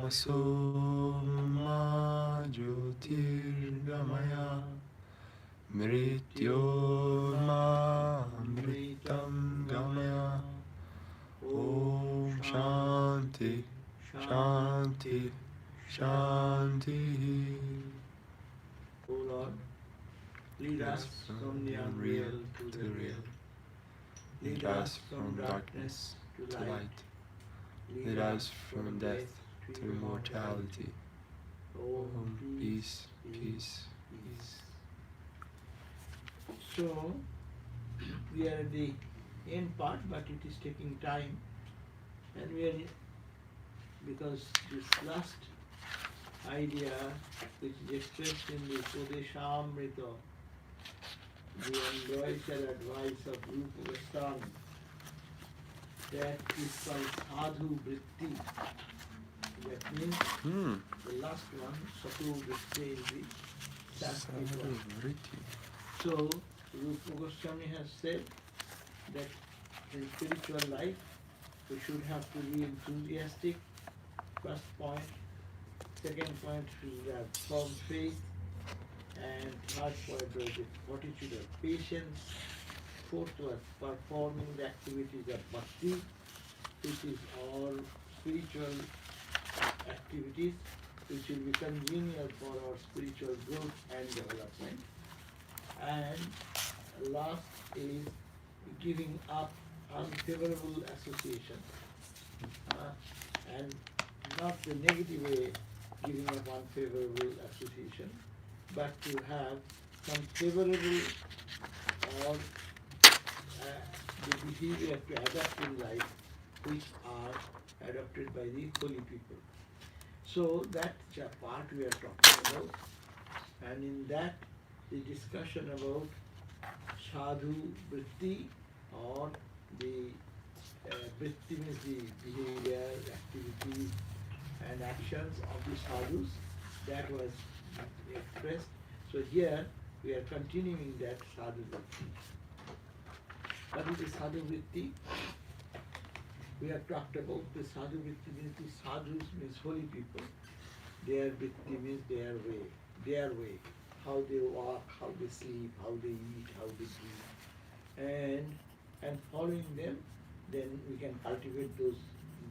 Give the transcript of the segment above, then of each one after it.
Tamaso ma jyotirgamaya mrityorma amritam gamaya. Om Shanti Shanti Shanti. O Lord, lead us from the unreal to the real. Lead us from darkness to light. Lead us from death to immortality. Om, peace, peace, peace. So, we are at the end part, but it is taking time. And we are, because this last idea, which is expressed in the Upadesamrta, the unbridled advice of Upadesamrta, that is called sadhu vritti. That means the last one, sadhu vritti, is the Sanskrit one. So, Rupa Goswami has said that in spiritual life, we should have to be enthusiastic, first point. Second point, we should have firm faith. And third point was the fortitude of patience. Fourth was performing the activities of bhakti, which is all spiritual activities which will be congenial for our spiritual growth and development. And last is giving up unfavorable association. And not the negative way, giving up unfavorable association, but to have some favorable or the behavior to adapt in life which are adopted by the holy people. So that's a part we are talking about, and in that the discussion about sadhu vritti, or the vritti means the behavior, activities and actions of the sadhus, that was expressed. So here we are continuing that sadhu vritti. What is the sadhu vritti? We have talked about the sadhu vritti means the sadhus means holy people. Their vritti means their way, how they walk, how they sleep, how they eat, how they breathe. And following them, then we can cultivate those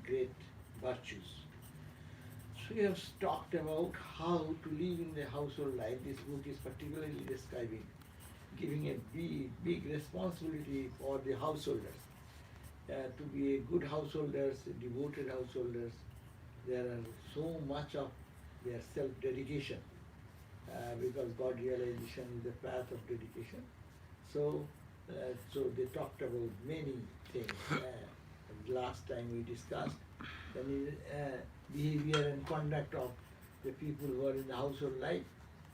great virtues. So we have talked about how to live in the household life. This book is particularly describing, giving a big responsibility for the householders. To be a good householders, devoted householders, there are so much of their self-dedication, because God realization is the path of dedication. So they talked about many things. Last time we discussed the behavior and conduct of the people who are in the household life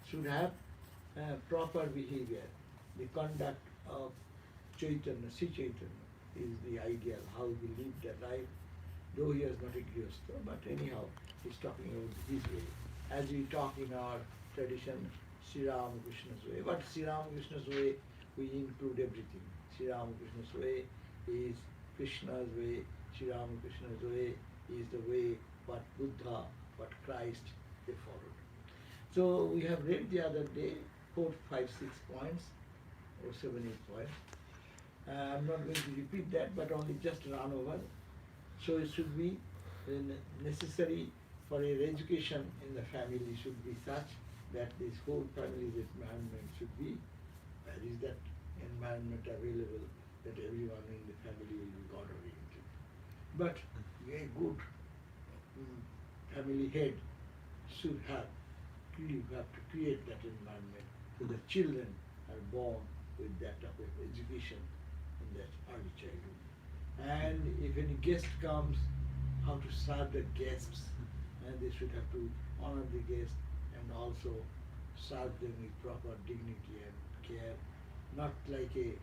should have proper behavior. The conduct of Chaitanya, Sri Chaitanya, is the ideal, how he lived their life, though he is not a grihastha, but anyhow, he's talking about his way. As we talk in our tradition, Sri Ramakrishna's way. But Sri Ramakrishna's way, we include everything. Sri Ramakrishna's way is Krishna's way. Sri Ramakrishna's way is the way what Buddha, what Christ, they followed. So we have read the other day 4, 5, 6 points, or 7, 8 points. I'm not going to repeat that, but only just run over. So it should be necessary for your education in the family should be such that this whole family's environment should be, there is that environment available that everyone in the family will be God-oriented. But a good family head should have, you have to create that environment so the children are born with that type of education in that early childhood. And if any guest comes, how to serve the guests, and they should have to honor the guest and also serve them with proper dignity and care, not like a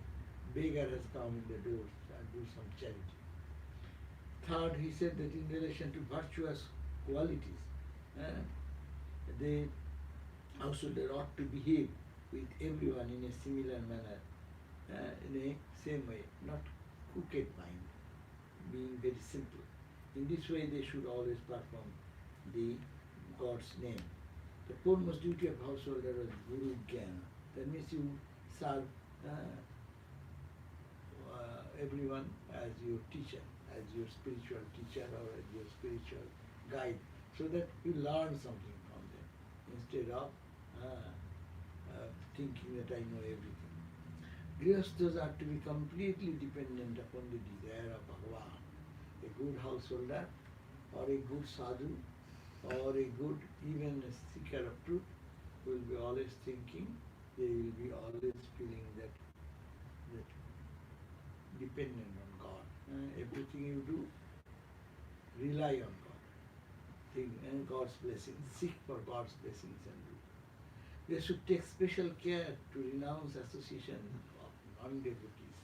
beggar has come in the door and do some charity. Third, he said that in relation to virtuous qualities, they also they ought to behave with everyone in a similar manner, in a same way, not crooked mind, being very simple. In this way they should always perform the God's name. The foremost duty of householder was Guru Jnana. That means you serve everyone as your teacher, as your spiritual teacher or as your spiritual guide, so that you learn something from them instead of thinking that I know everything. Grihasthas are to be completely dependent upon the desire of Bhagavan. A good householder or a good sadhu or a good even a seeker of truth will be always thinking, they will be always feeling that dependent on God. Everything you do, rely on God. Think and God's blessings, seek for God's blessings and do. They should take special care to renounce association of non-devotees.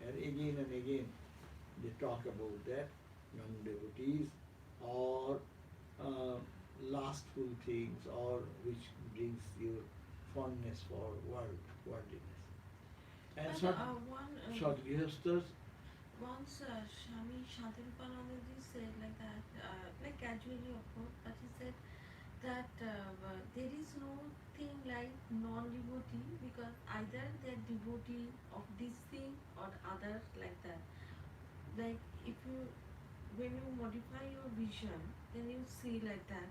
And again they talk about that, non-devotees or lustful things or which brings your fondness for worldliness. And short grihasthas. Once Swami Chanting said like that, like casually of course, but he said that there is no thing like non-devotee because either they're devotee of this thing or other like that. Like if you, when you modify your vision, then you see like that,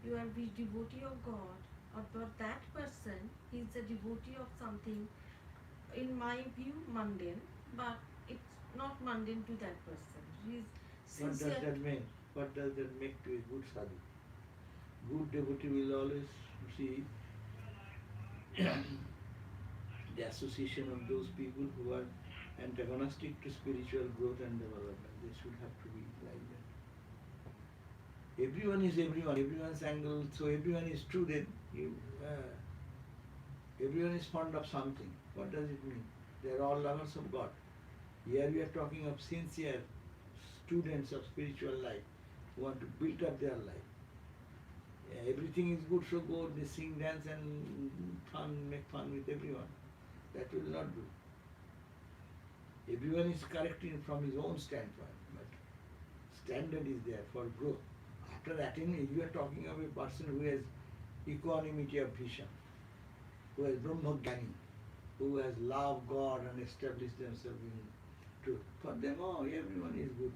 you are the devotee of God or for that person, he is a devotee of something, in my view, mundane, but it's not mundane to that person. He is What does sincere. that mean? What does that make to a good sadhu? Good devotee will always see the association of those people who are antagonistic to spiritual growth and development. They should have to be like that. Everyone is everyone, everyone's angle, so everyone is true, then everyone is fond of something. What does it mean? They are all lovers of God. Here we are talking of sincere students of spiritual life who want to build up their life. Everything is good, so go, they sing, dance and make fun with everyone. That will not do. Everyone is correct from his own standpoint, but standard is there for growth. After attaining, you are talking of a person who has equanimity of vision, who has Brahmajnani, who has loved God and established themselves in truth. For them, everyone is good.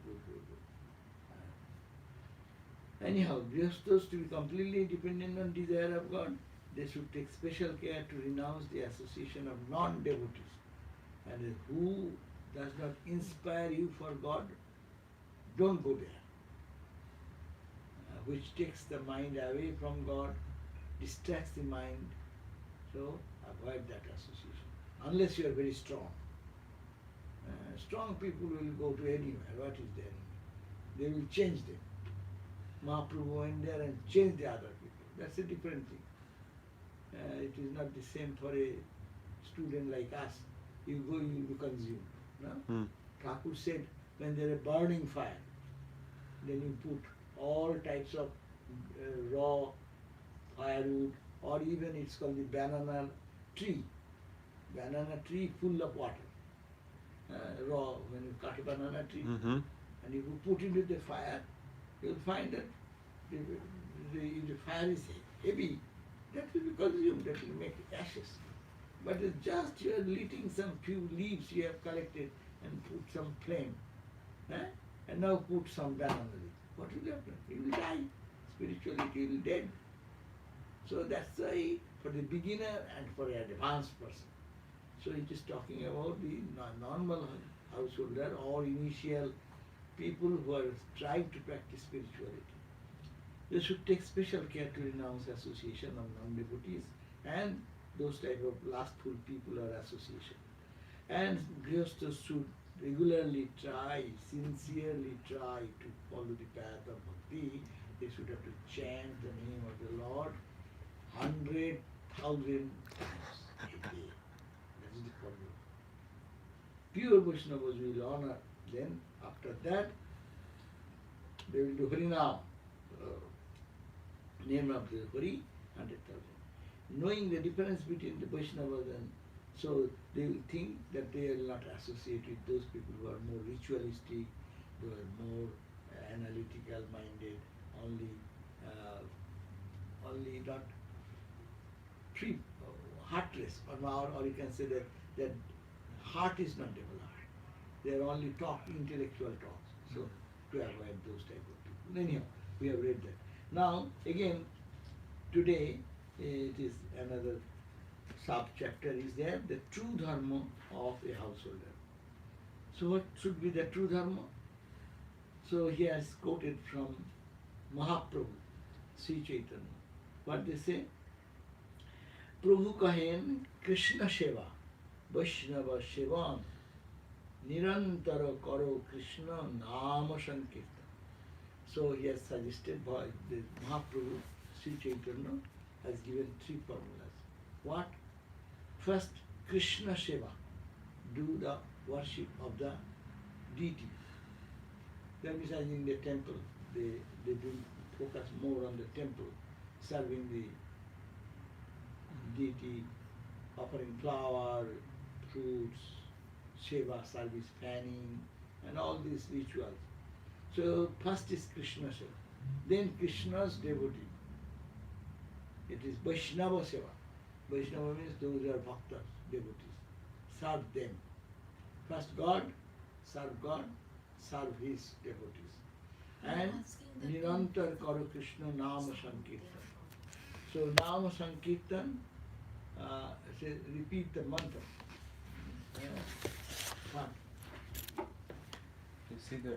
Anyhow, grihasthas to be completely dependent on desire of God, they should take special care to renounce the association of non-devotees. And who does not inspire you for God, don't go there. Which takes the mind away from God, distracts the mind. So avoid that association, unless you are very strong. Strong people will go to anywhere. What is there? They will change them. Mahaprabhu went there and changed the other people. That's a different thing. It is not the same for a student like us. You go, you will be consumed. No? Thakur said, when there is a burning fire, then you put all types of raw firewood, or even it's called the banana tree full of water. Raw, when you cut a banana tree, and if you put into the fire, you'll find that if the fire is heavy, that will be consumed, that will make ashes. But it's just you are lighting some few leaves you have collected and put some flame, and now put some banana leaf. What will happen? You will die. Spiritually, you will dead. So that's why for the beginner and for an advanced person. So it is talking about the normal householder or initial people who are trying to practice spirituality. They should take special care to renounce association of non-devotees and those type of lustful people or association. And grihasthas should regularly try, sincerely try to follow the path of bhakti. They should have to chant the name of the Lord 100,000 times a day. That is the problem. Pure Vaishnavas will honor. Then after that, they will do Harinam, name of the Hari, 100,000. Knowing the difference between the Vaishnavas and so they will think that they are not associated with those people who are more ritualistic, who are more analytical minded, only not free, heartless, or you can say that heart is not developed. They are only intellectual talks. So to avoid those type of people. Anyhow, we have read that. Now again, today it is another sub-chapter is there, the true dharma of a householder. So what should be the true dharma? So he has quoted from Mahaprabhu, Sri Chaitanya. What they say? Prabhu kahen Krishna seva, Vaishnava sevan, nirantara karo Krishna nama sankirtan. So he has suggested, the Mahaprabhu, Sri Chaitanya, has given three formulas. What? First, Krishna seva, do the worship of the deity. That means as in the temple, they do focus more on the temple, serving the deity, offering flower, fruits, seva, service, fanning, and all these rituals. So first is Krishna seva. Then Krishna's devotee. It is Vaishnava seva. Vaishnava means those who are bhaktas, devotees. Serve them. First God, serve his devotees. And Nirantar Karo Krishna Nama Sankirtan. So Nama Sankirtan, repeat the mantra. One. You see the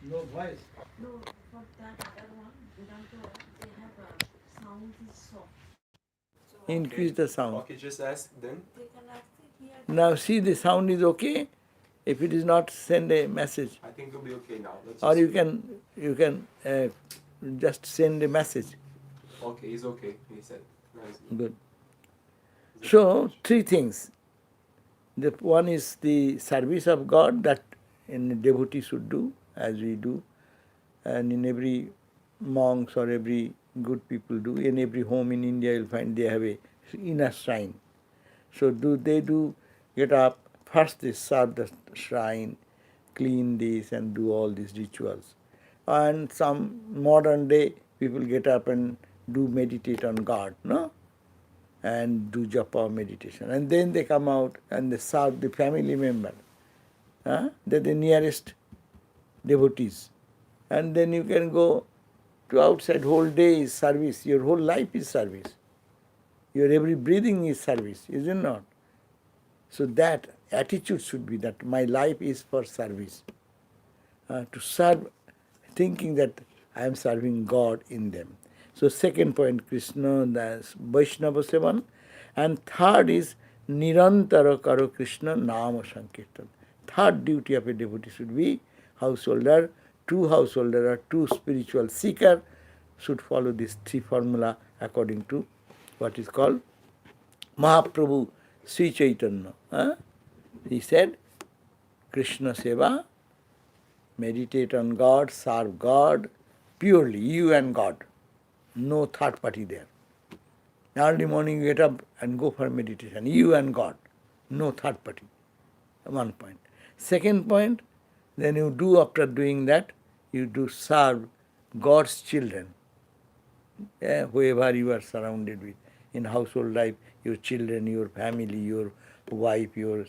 No voice. No, for that other one, Vedanta, they have a sound is soft. So Increase the sound. Okay, just ask then. they can actually hear. Now see, the sound is okay. If it is not, send a message. I think it'll be okay now. Let's Or just- you can just send a message. Okay, he's okay. He said. Nice. Good. So three things. The one is the service of God that a devotee should do, as we do, and in every monks or every good people do. In every home in India, you'll find they have a inner shrine. So they get up. First they serve the shrine, clean this and do all these rituals. And some modern day people get up and do meditate on God, no? And do japa meditation. And then they come out and they serve the family member. They're the nearest devotees. And then you can go to outside, whole day is service, your whole life is service. Your every breathing is service, is it not? So that attitude should be that my life is for service. To serve, thinking that I am serving God in them. So second point, Krishna, that's Vaishnava Sevan. And third is Nirantara Karo Krishna Nama Sankirtan. Third duty of a devotee should be householder, true householder or true spiritual seeker should follow these three formula according to what is called Mahaprabhu Sri Chaitanya. He said, Krishna Seva, meditate on God, serve God, purely, you and God. No third party there. Early morning you get up and go for meditation, you and God. No third party. One point. Second point, then you do after doing that, you do serve God's children. Whoever you are surrounded with. In household life, your children, your family, your wife, your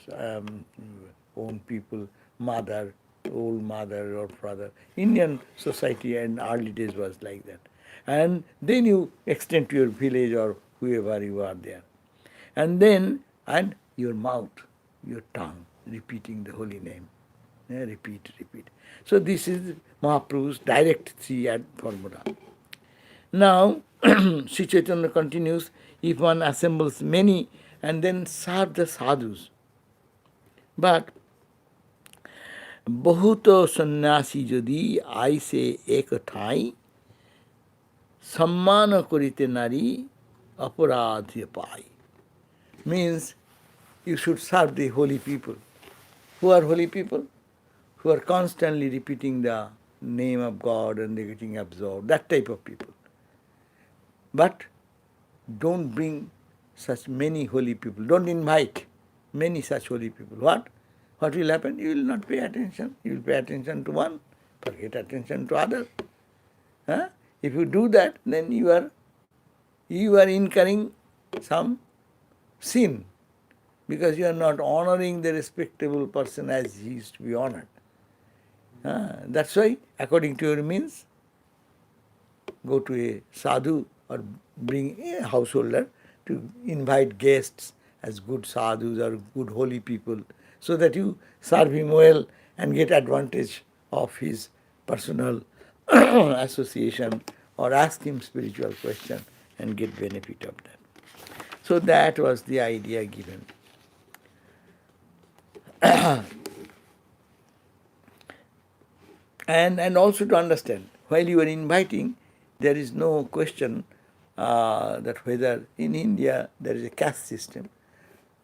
own people, mother, old mother or father. Indian society in early days was like that. And then you extend to your village or whoever you are there. And then, and your mouth, your tongue, repeating the holy name. Repeat. So this is Mahaprabhu's direct three-ad formula. Now, Sri Chaitanya continues, if one assembles many and then serve the sadhus. But बहुत सन्यासी यदि आइसे एक ठाई सम्मान करिते नारी अपराध पाई. Means you should serve the holy people. Who are holy people? Who are constantly repeating the name of God and they're getting absorbed. That type of people. But don't bring such many holy people. Don't invite many such holy people. What? What will happen? You will not pay attention. You will pay attention to one, forget attention to other. If you do that, then you you are incurring some sin because you are not honoring the respectable person as he is to be honored. That's why, according to your means, go to a sadhu or bring a householder to invite guests as good sadhus or good holy people so that you serve him well and get advantage of his personal association or ask him spiritual question and get benefit of that. So that was the idea given. And also to understand, while you are inviting, there is no question that whether in India there is a caste system.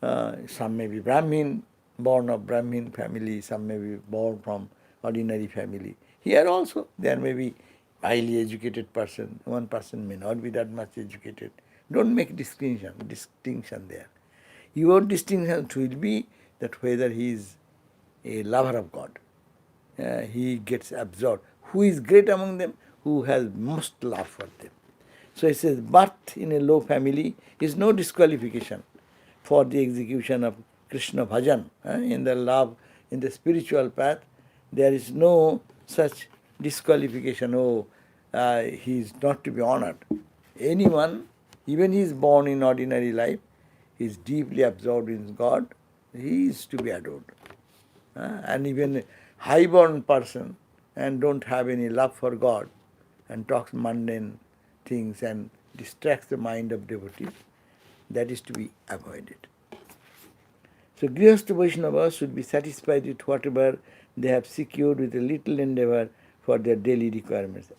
Some may be Brahmin, born of Brahmin family, some may be born from ordinary family. Here also there may be highly educated person, one person may not be that much educated. Don't make distinction there. Your distinction will be that whether he is a lover of God. He gets absorbed. Who is great among them? Who has most love for them. So it says, birth in a low family is no disqualification for the execution of Krishna bhajan. In the love, in the spiritual path, there is no such disqualification. He is not to be honored. Anyone, even he is born in ordinary life, he is deeply absorbed in God, he is to be adored. And even a high-born person and don't have any love for God and talks mundane things and distracts the mind of devotees, that is to be avoided. So Grihastha Vaishnavas should be satisfied with whatever they have secured with a little endeavor for their daily requirements.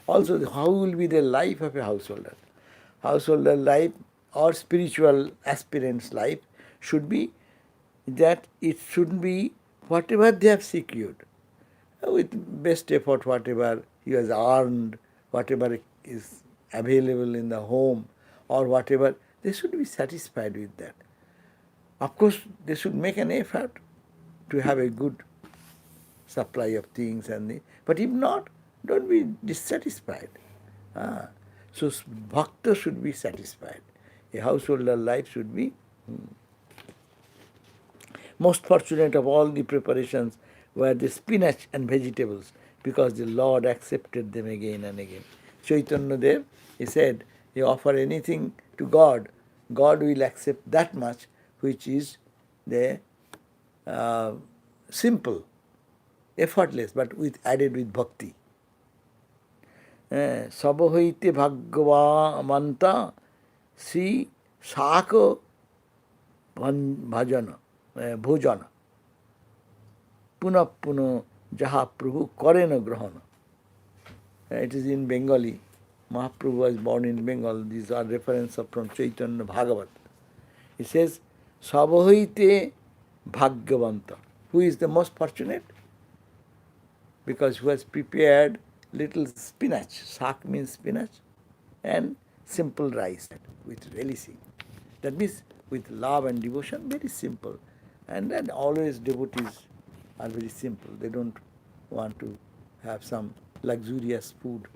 Also, how will be the life of a householder? Householder life or spiritual aspirant's life should be that it should be whatever they have secured, with best effort, whatever he has earned, whatever is available in the home, or whatever, they should be satisfied with that. Of course, they should make an effort to have a good supply of things, but if not, don't be dissatisfied. So bhakta should be satisfied. A householder life should be most fortunate of all the preparations were the spinach and vegetables, because the Lord accepted them again and again. Chaitanya Dev, he said, you offer anything to God, God will accept that much which is the simple, effortless, but added with bhakti. Sabhoite bhagavamanta sri saka bhajana bhojana puna puna jaha prabhu karena grahana. It is in Bengali. Mahaprabhu was born in Bengal. These are references from Chaitanya Bhagavat. He says, Sabhoite bhagavanta. Who is the most fortunate? Because who has prepared little spinach. Sak means spinach. And simple rice with relishing. That means with love and devotion, very simple. And then always devotees are very simple. They don't want to have some luxurious food.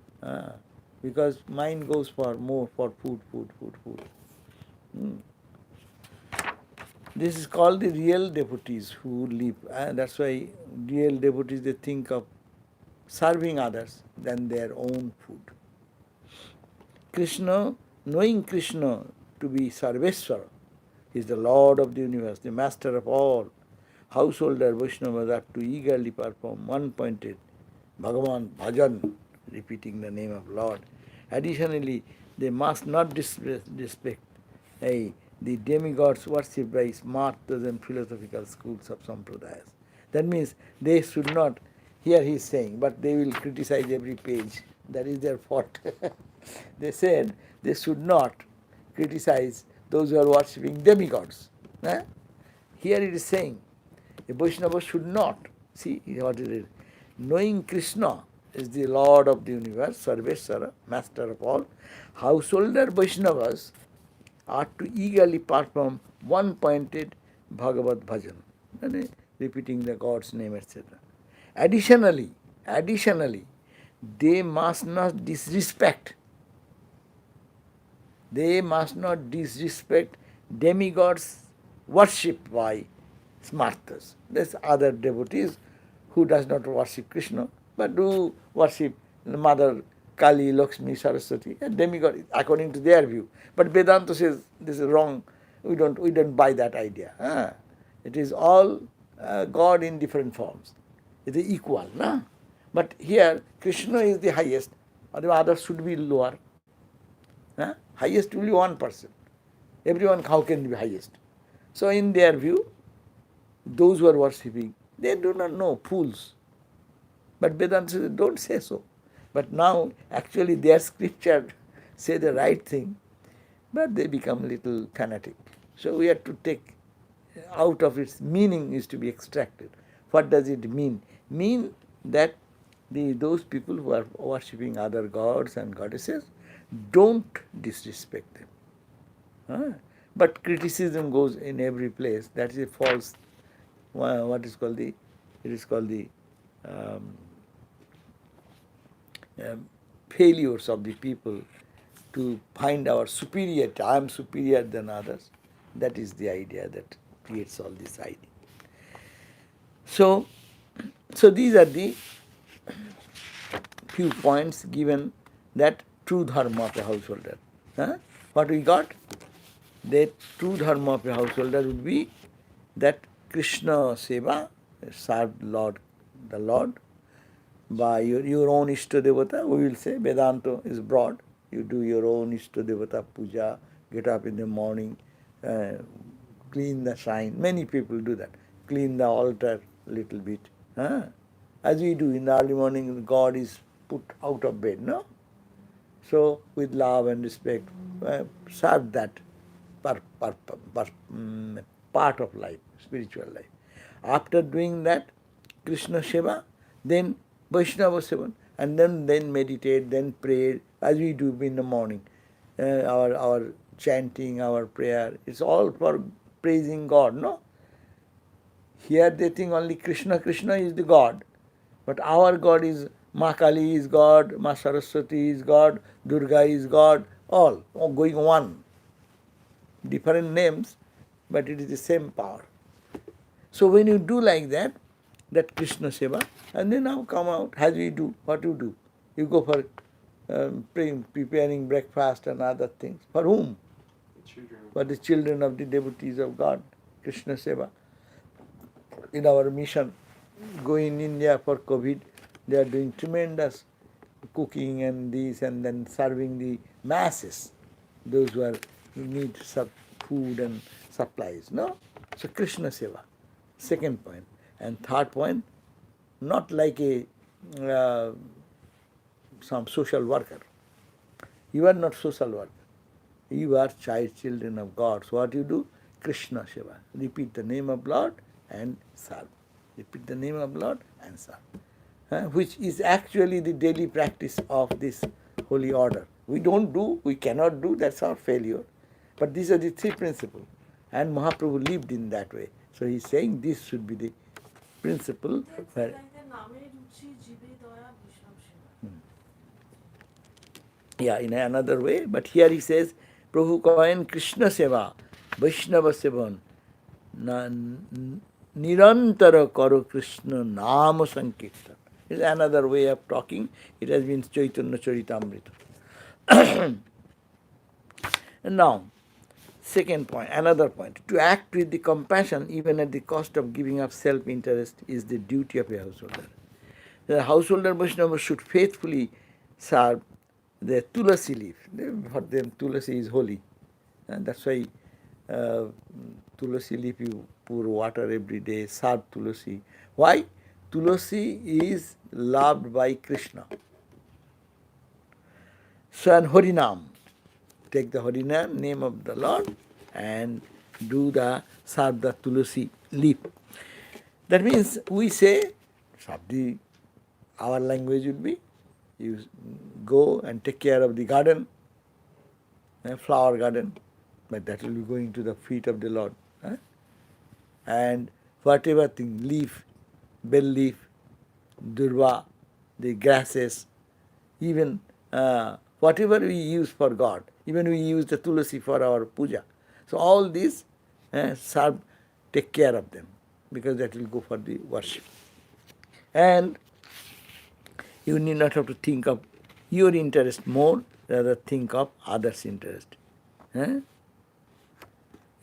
Because mind goes for more for food. This is called the real devotees who live. That's why real devotees, they think of serving others than their own food. Krishna, knowing Krishna to be Sarveswara, he is the Lord of the universe, the master of all. Householder Vaishnavas are to eagerly perform one-pointed Bhagavan Bhajan, repeating the name of Lord. Additionally, they must not disrespect the demigods worshipped by smarters and philosophical schools of Sampradayas. That means they should not, here he is saying, but they will criticize every page. That is their fault. They said they should not criticize those who are worshipping demigods. Here it is saying, a Vaishnava should not. See what it is. Knowing Krishna is the Lord of the universe, Sarveswara, master of all, householder Vaishnavas are to eagerly perform one-pointed Bhagavad Bhajan, repeating the God's name, etc. Additionally, they must not disrespect They must not disrespect demigods worshipped by smartas. There's other devotees who does not worship Krishna, but do worship Mother Kali, Lakshmi, Saraswati, a demigod according to their view. But Vedanta says this is wrong. We don't buy that idea. It is all God in different forms. It is equal, no? But here Krishna is the highest, or the others should be lower. Highest will be one person. Everyone how can be highest? So in their view, those who are worshipping, they do not know, fools. But Vedanta says, don't say so. But now actually their scripture say the right thing, but they become little fanatic. So we have to take out of its meaning is to be extracted. What does it mean? Mean that those people who are worshipping other gods and goddesses, don't disrespect them. But criticism goes in every place. That is a false, what is called the failures of the people to find our superiority. I am superior than others. That is the idea that creates all this idea. So these are the few points given that true dharma of a householder. What we got? The true dharma of a householder would be that Krishna seva, serve the Lord, by your own Ishta Devata. We will say Vedanta is broad. You do your own Ishta Devata puja, get up in the morning, clean the shrine. Many people do that. Clean the altar a little bit. As we do in the early morning, God is put out of bed, no? So with love and respect, serve that part of life, spiritual life. After doing that, Krishna Seva, then Vaishnava Seva, and then meditate, then pray, as we do in the morning. Our chanting, our prayer, it's all for praising God, no? Here they think only Krishna is the God. But our God is, Ma Kali is God, Ma Saraswati is God, Durga is God, all going one. Different names, but it is the same power. So when you do like that Krishna Seva, and then now come out, as we do, what you do? You go for preparing breakfast and other things. For whom? The children. For the children of the devotees of God, Krishna Seva. In our mission, go in India for COVID, they are doing tremendous cooking and this, and then serving the masses, those who need food and supplies, no? So Krishna Seva, second point. And third point, not like some social worker. You are not social worker. You are children of God. So what you do? Krishna Seva. Repeat the name of Lord and serve. Repeat the name of Lord and serve. Which is actually the daily practice of this holy order. We cannot do, that's our failure. But these are the three principles. And Mahaprabhu lived in that way. So he's saying this should be the principle. Where, yeah, in another way. But here he says, Prabhu Kayan Krishna Seva, Vaishnava Sevan, Nirantara Karo Krishna Nama Sankirtan. It's another way of talking. It has been Chaitanya Charitamrita. And now, second point, another point. To act with the compassion even at the cost of giving up self-interest is the duty of a householder. The householder Vaishnava should faithfully serve the tulasi leaf. For them, tulasi is holy. And that's why tulasi leaf you pour water every day, serve tulasi. Why? Tulasi is loved by Krishna. So, and Harinam. Take the Harinam, name of the Lord, and do serve the tulasi leaf. That means we say, Sabdi, our language would be, you go and take care of the garden, flower garden, but that will be going to the feet of the Lord. And whatever thing, leaf, bell leaf, durva, the grasses, even whatever we use for God, Even we use the tulasi for our puja. So all these serve, take care of them, because that will go for the worship. And you need not have to think of your interest more, rather think of others' interest.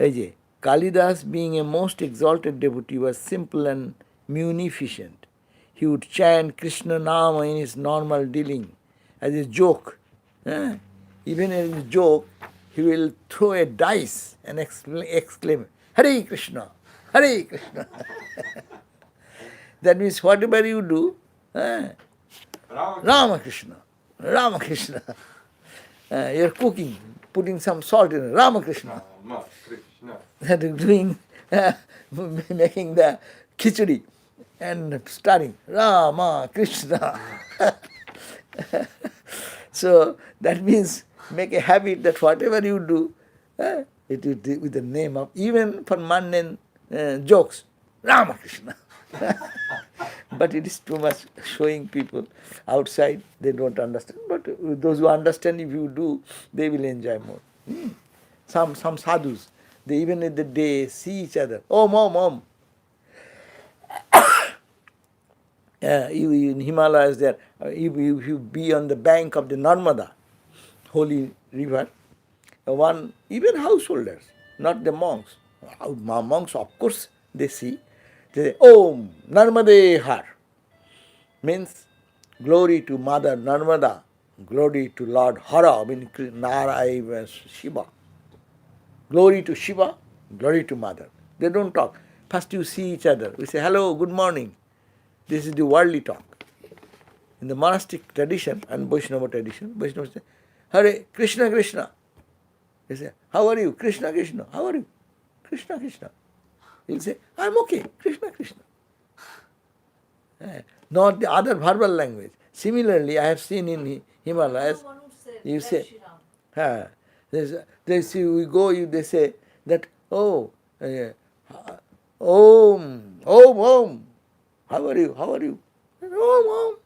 এই যে Kalidas, being a most exalted devotee, was simple and munificent. He would chant Krishna Nama in his normal dealing as a joke. Even in a joke, he will throw a dice and exclaim, Hare Krishna, Hare Krishna. That means whatever you do, Rama Krishna, Rama Krishna. You're cooking, putting some salt in it, Rama Krishna. Rama Krishna. Doing, making the khichdi and stirring, Rama Krishna. So that means make a habit that whatever you do, it will be with the name of, even for mundane jokes, Rama Krishna. But it is too much showing people outside, they don't understand. But those who understand, if you do, they will enjoy more. Some sadhus, they even in the day see each other. Om, Om, Om. You in Himalayas there, if you be on the bank of the Narmada, holy river, even householders, not the monks. Monks, of course, they see. They say, Om, Narmade Har. Means, glory to Mother Narmada, glory to Lord Hara, meaning Narayana Shiva. Glory to Shiva, glory to Mother. They don't talk. First you see each other. We say, hello, good morning. This is the worldly talk. In the monastic tradition and Vaishnava tradition, Vaishnava say, Hare Krishna Krishna. They say, how are you? Krishna Krishna. How are you? Krishna Krishna. He'll say, I'm okay, Krishna Krishna. Not the other verbal language. Similarly, I have seen in Himalayas, you say, they see, we go, they say that, Om, Om, Om. How are you? How are you? Om, Om.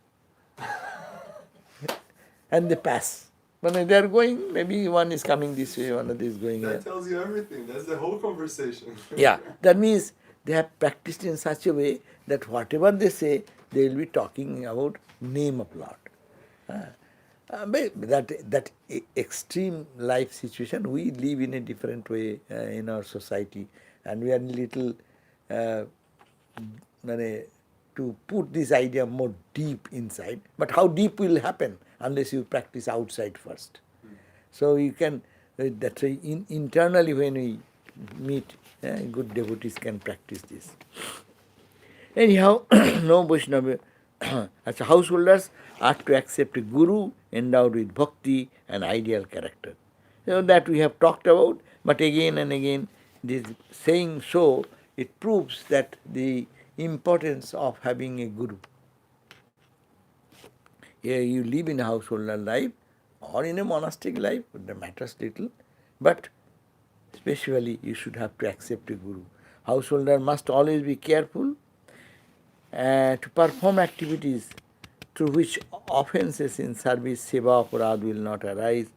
And they pass. When they are going, maybe one is coming this way, one of these going That here. tells you everything. That's the whole conversation. Yeah, that means they have practiced in such a way that whatever they say, they will be talking about name of Lord. That extreme life situation, we live in a different way in our society, and we are little to put this idea more deep inside. But how deep will happen unless you practice outside first? So you can, that's why internally when we meet, good devotees can practice this. Anyhow, no Vaishnava, as householders are to accept a guru endowed with bhakti and ideal character. So that we have talked about, but again and again, this saying so, it proves that the importance of having a guru. Here you live in a householder life or in a monastic life, that matters little, but especially you should have to accept a guru. Householder must always be careful to perform activities through which offences in service, seva, aparad will not arise.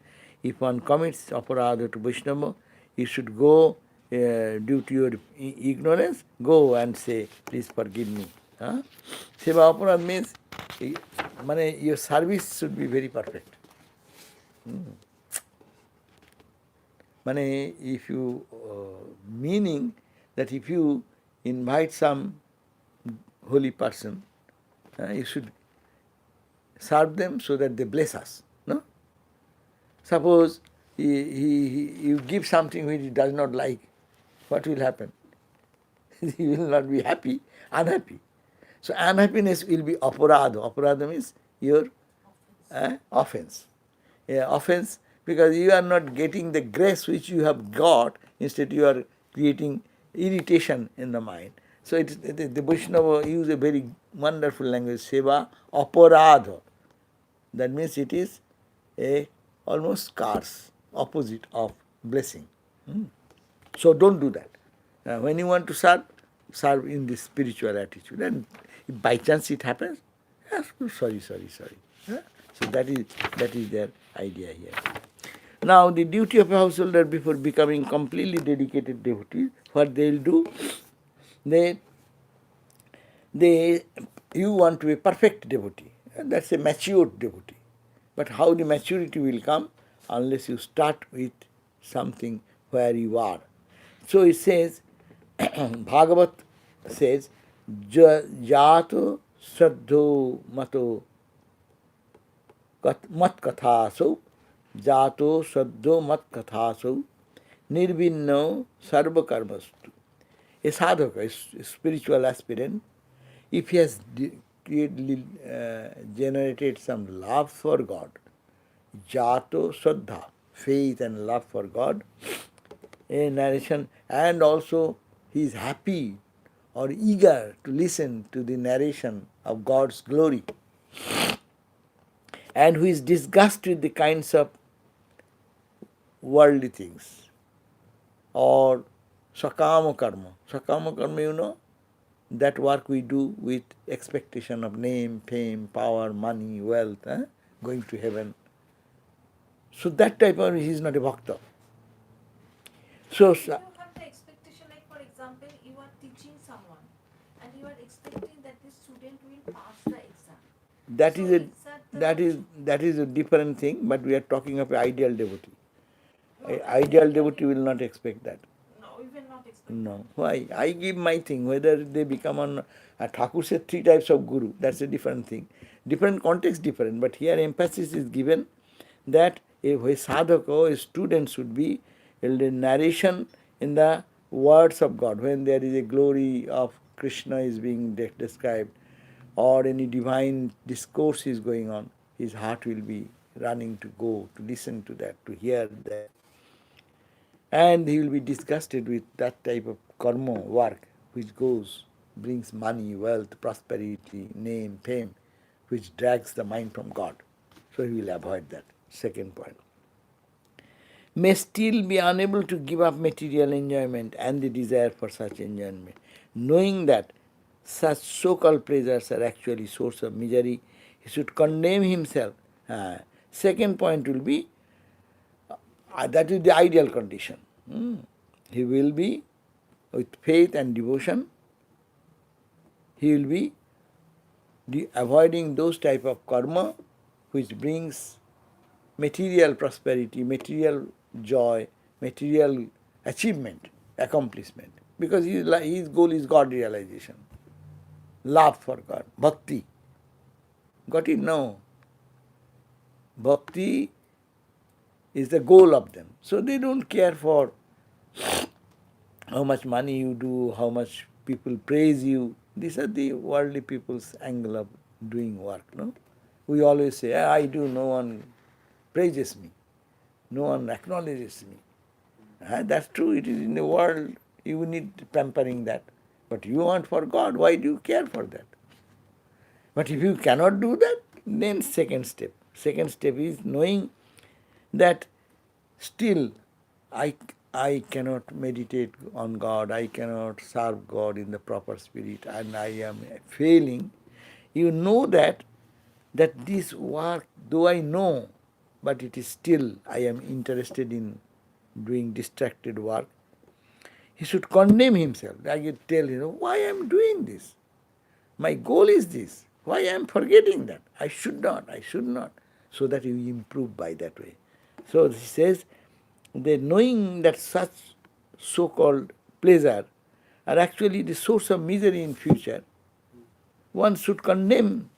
If one commits aparad to Vaishnava, you should go, due to your ignorance, go and say, please forgive me. Seva aparad means your service should be very perfect. If you, meaning that if you invite some holy person, you should serve them so that they bless us. No? Suppose you give something which he does not like, what will happen? He will not be happy, unhappy. So unhappiness will be aparadha. Aparadha means your offense. Offense, because you are not getting the grace which you have got, instead you are creating irritation in the mind. So the Vaishnava use a very wonderful language, seva aparadha. That means it is a almost curse, opposite of blessing. So don't do that. When you want to serve in this spiritual attitude. And if by chance it happens, sorry. So that is their idea here. Now the duty of a householder before becoming completely dedicated devotee, what they will do, they you want to be a perfect devotee. That's a matured devotee. But how the maturity will come unless you start with something where you are. So it says, Bhagavat says, Jato Saddho Mato Mat Kathaso, Jato Saddho Mat Kathaso, Nirvinno Sarva Karmastu. A sadhaka, a spiritual aspirant, if he has generated some love for God, jato shraddha, faith and love for God, a narration, and also he is happy or eager to listen to the narration of God's glory, and who is disgusted with the kinds of worldly things, or sakama karma. Sakama karma, that work we do with expectation of name, fame, power, money, wealth, going to heaven. So that type of, he is not a bhakta. So, You have the expectation, like for example, you are teaching someone and you are expecting that the student will pass the exam. that So is a it's at that is a different thing, but we are talking of an ideal devotee. No, An that ideal is devotee will not expect that. No, we will not expect. No. Why? I give my thing. Whether they become on Thakur said 3 types of guru, that's a different thing. Different context, different. But here emphasis is given that a sadhaka, a student should be a narration in the words of God. When there is a glory of Krishna is being described, or any divine discourse is going on, his heart will be running to go, to listen to that, to hear that. And he will be disgusted with that type of karma work which brings money, wealth, prosperity, name, fame, which drags the mind from God. So he will avoid that. Second point. May still be unable to give up material enjoyment and the desire for such enjoyment, knowing that such so-called pleasures are actually source of misery. He should condemn himself. Second point will be, that is the ideal condition. He will be, with faith and devotion, he will be avoiding those type of karma which brings material prosperity, material joy, material achievement, accomplishment. Because his goal is God realization, love for God, bhakti. Got it? No. Bhakti is the goal of them. So they don't care for how much money you do, how much people praise you. These are the worldly people's angle of doing work. No, we always say, I do, no one praises me, no one acknowledges me. That's true, it is in the world, you need pampering that. But you want for God, why do you care for that? But if you cannot do that, then second step. Second step is knowing that still I cannot meditate on God, I cannot serve God in the proper spirit, and I am failing. You know that this work, though I know, but it is still, I am interested in doing distracted work. He should condemn himself. I could tell, why I am doing this? My goal is this. Why I am forgetting that? I should not. So that you improve by that way. So he says, the knowing that such so-called pleasure are actually the source of misery in future, one should condemn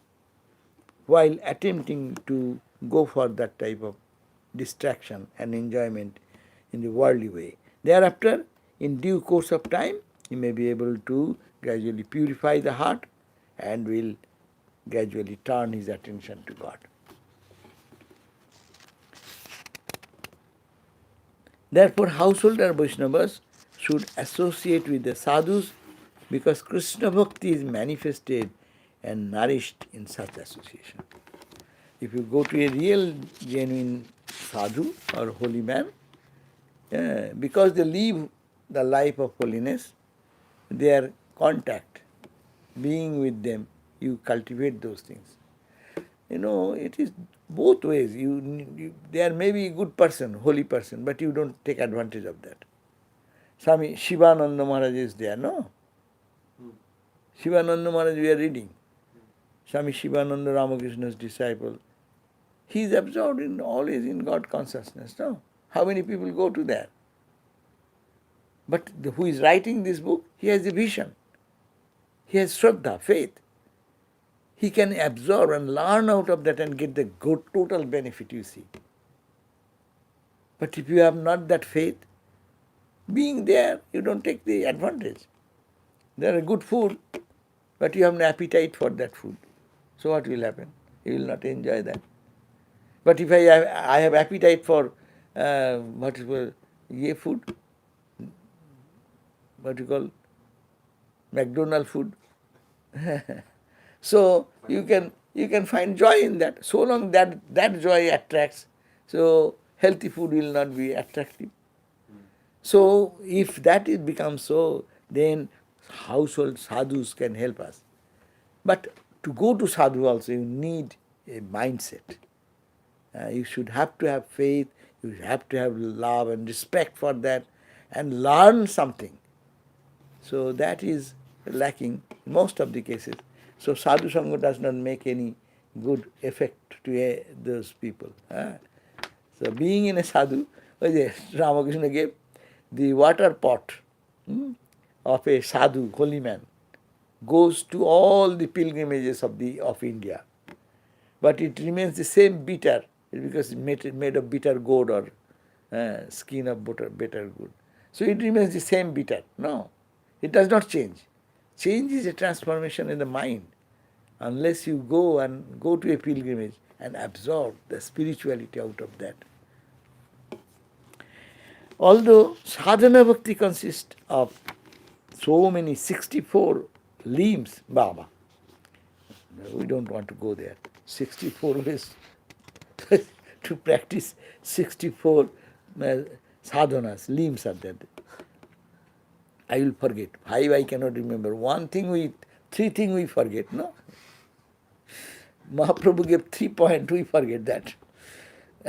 while attempting to go for that type of distraction and enjoyment in the worldly way. Thereafter, in due course of time, he may be able to gradually purify the heart and will gradually turn his attention to God. Therefore, householder Vaishnavas should associate with the sadhus because Krishna Bhakti is manifested and nourished in such association. If you go to a real, genuine sadhu or holy man, because they live the life of holiness, their contact, being with them, you cultivate those things. it is both ways. There may be a good person, holy person, but you don't take advantage of that. Swami Shivananda Maharaj is there, no? Shivananda Maharaj we are reading. Swami Shivananda, Ramakrishna's disciple. He is absorbed always in God consciousness, no? How many people go to there? But who is writing this book, he has a vision. He has Shraddha, faith. He can absorb and learn out of that and get the good total benefit, you see. But if you have not that faith, being there, you don't take the advantage. There are good food, but you have no appetite for that food. So what will happen? You will not enjoy that. But if I have appetite for food, what you call McDonald food. So you can find joy in that. So long that joy attracts, so healthy food will not be attractive. So if that becomes so, then household sadhus can help us. But to go to sadhu also, you need a mindset. You should have to have faith, you have to have love and respect for that, and learn something. So that is lacking in most of the cases. So sadhu sangha does not make any good effect to those people. So being in a sadhu, Ramakrishna gave the water pot of a sadhu, holy man, goes to all the pilgrimages of India. But it remains the same bitter, because it's made of bitter gourd or skin of bitter gourd. So it remains the same bitter. No, it does not change. Change is a transformation in the mind. Unless you go to a pilgrimage and absorb the spirituality out of that. Although sadhana bhakti consists of so many 64 limbs, Baba, we don't want to go there. 64 ways to practice 64 sadhanas, limbs are there. I will forget. 5 I cannot remember. 3 things we forget, no? Mahaprabhu gave 3 points, we forget that.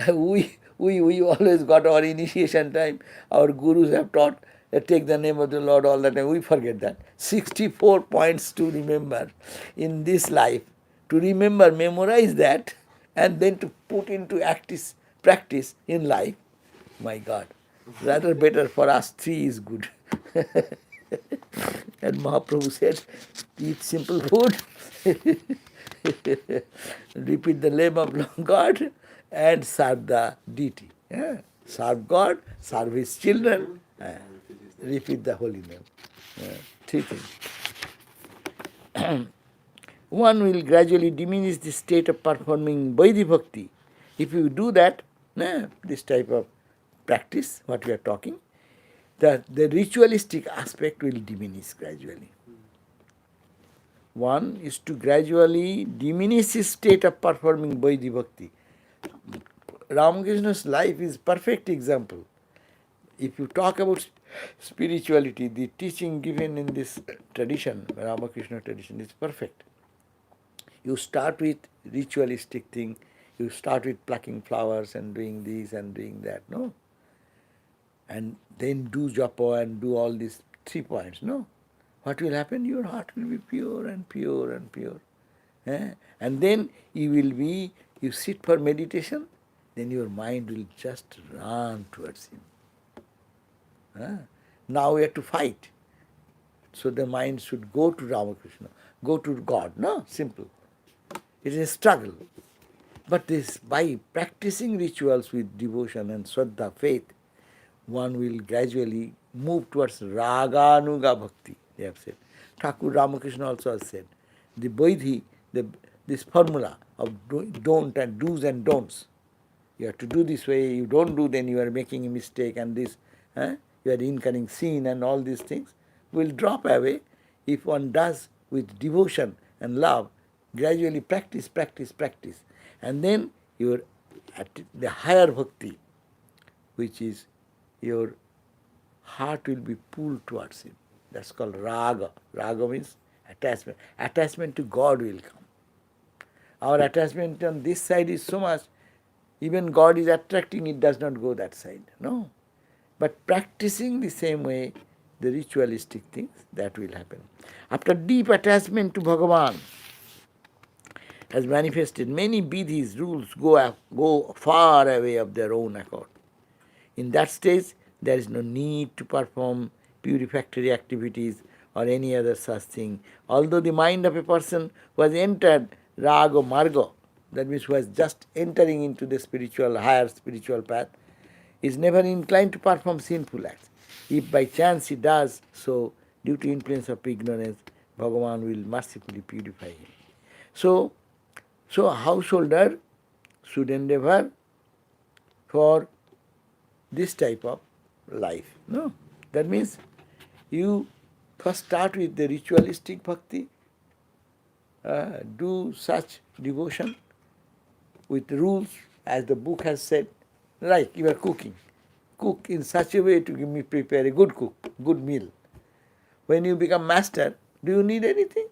We always got our initiation time, our gurus have taught, take the name of the Lord all the time, we forget that. 64 points to remember in this life. To remember, memorize that, and then to put into practice in life. My God, rather better for us 3 is good. And Mahaprabhu said, eat simple food, repeat the name of God, and serve the deity. Serve God, serve his children, repeat the holy name. 3 things. One will gradually diminish the state of performing Vaidhi Bhakti. If you do that, this type of practice, what we are talking, the ritualistic aspect will diminish gradually. One is to gradually diminish his state of performing Vaidhi Bhakti. Ramakrishna's life is perfect example. If you talk about spirituality, the teaching given in this tradition, Ramakrishna tradition, is perfect. You start with ritualistic thing, you start with plucking flowers and doing this and doing that, no? And then do japa and do all these 3 points, no? What will happen? Your heart will be pure and pure and pure. And then you sit for meditation, then your mind will just run towards him. Now we have to fight. So the mind should go to Ramakrishna, go to God, no? Simple. It is a struggle. But by practicing rituals with devotion and Shraddha, faith, one will gradually move towards Raganuga Bhakti, they have said. Thakur Ramakrishna also has said, the Vaidhi, this formula of don't and do's and don'ts. You have to do this way, you don't do, then you are making a mistake, and this, you are incurring sin, and all these things will drop away if one does with devotion and love, gradually practice. And then at the higher bhakti, which is your heart will be pulled towards him. That's called raga. Raga means attachment. Attachment to God will come. Our attachment on this side is so much, even God is attracting, it does not go that side. No. But practicing the same way, the ritualistic things, that will happen. After deep attachment to Bhagavan has manifested, many vidhis, rules, go far away of their own accord. In that stage, there is no need to perform purificatory activities or any other such thing. Although the mind of a person who has entered raga or marga, that means who has just entering into the spiritual, higher spiritual path, is never inclined to perform sinful acts. If by chance he does so, due to influence of ignorance, Bhagavan will mercifully purify him. So a householder should endeavor for this type of life. No? That means you first start with the ritualistic bhakti, do such devotion with rules, as the book has said, like you are cooking. Cook in such a way to prepare a good meal. When you become master, do you need anything?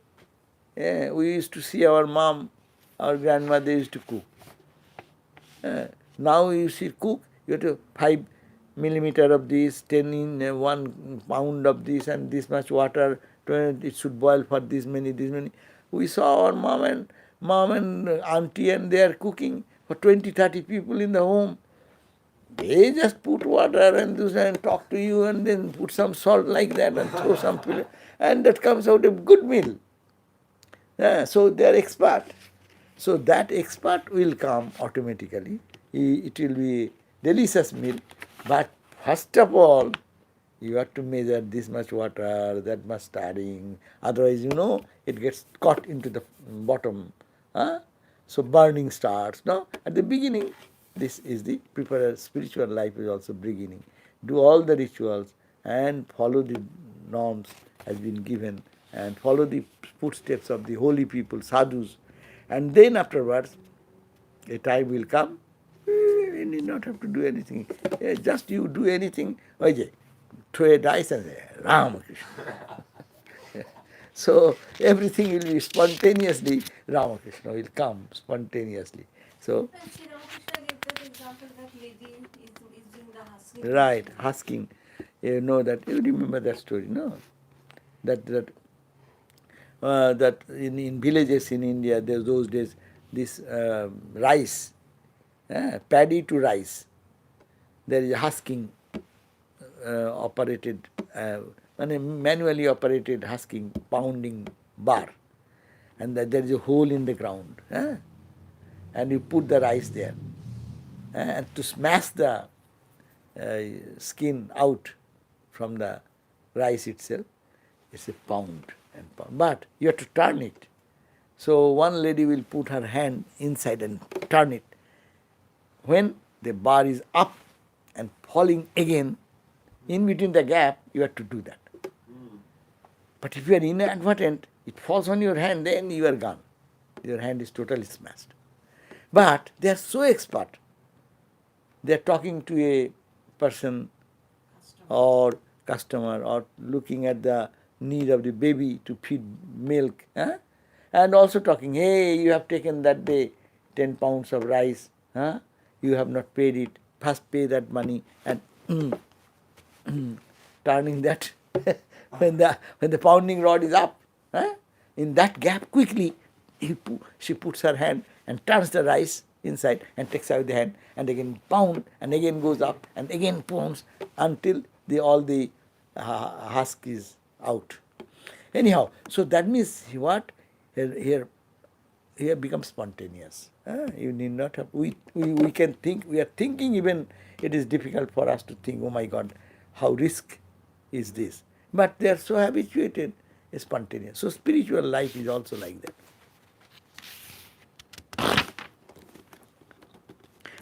Yeah, we used to see our mom, our grandmother used to cook. Now you see cook, you have to 5 millimeter of this, 10 in 1 pound of this, and this much water, it should boil for this many. We saw our mom and auntie, and they are cooking for 20, 30 people in the home. They just put water and this and talk to you and then put some salt like that and throw some pillow, and that comes out a good meal. So they are expert. So that expert will come automatically. It will be delicious meal. But first of all, you have to measure this much water, that much stirring. Otherwise, it gets caught into the bottom. So burning starts. No? At the beginning, this is the prepared spiritual life is also beginning. Do all the rituals and follow the norms has been given and follow the footsteps of the holy people, sadhus. And then afterwards, a time will come, you need not have to do anything. Just you do anything, throw a dice and say, Ramakrishna. So everything will be spontaneously, Ramakrishna will come spontaneously. So, Sri Ramakrishna gave that example that lady is doing the husking. right, husking. You know that, you remember that story, no? That in villages in India, those days, this rice, paddy to rice, there is a husking operated, manually operated husking, pounding bar, and there is a hole in the ground, and you put the rice there, and to smash the skin out from the rice itself, it's a pound and pound. But you have to turn it. So one lady will put her hand inside and turn it. When the bar is up and falling again, in between the gap, you have to do that. But if you are inadvertent, it falls on your hand, then you are gone. Your hand is totally smashed. But they are so expert. They are talking to a person or customer or looking at the need of the baby to feed milk, and also talking, hey, you have taken that day 10 pounds of rice, you have not paid it, first pay that money, and turning that when the pounding rod is up, in that gap quickly she puts her hand and turns the rice inside and takes out the hand and again pound and again goes up and again pounds until all the husk is out. Anyhow, so that means what? Here becomes spontaneous. You need not have, we can think, we are thinking even it is difficult for us to think, oh my God, how risk is this? But they are so habituated, it's spontaneous. So spiritual life is also like that.